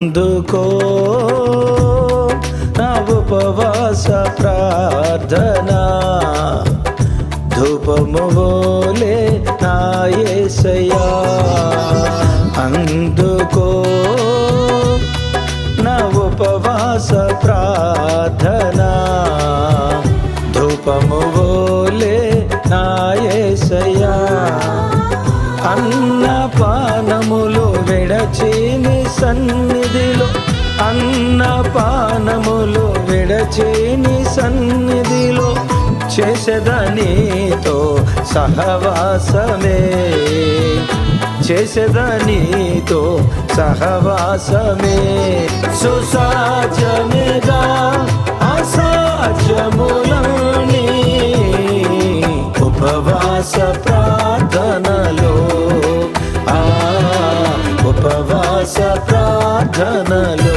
అందుకో నా ఉపవాస ప్రార్థన ధూపము వోలే నా యేసయ్యా. అందుకో నా ఉపవాస ప్రార్థన ధూపము వోలే నా యేసయ్యా. అన్నపానములు విడచి నీ సన్నిధిలో, అన్నపానములు విడచి నీ సన్నిధిలో చేసేదనీతో సహవాసమే, చేసేదనీతో సహవాసమే. సుసాధ్యమేగా అసాధ్యములని ఉపవాస ప్రార్థనలో, ఉపవాస ప్రార్థనలో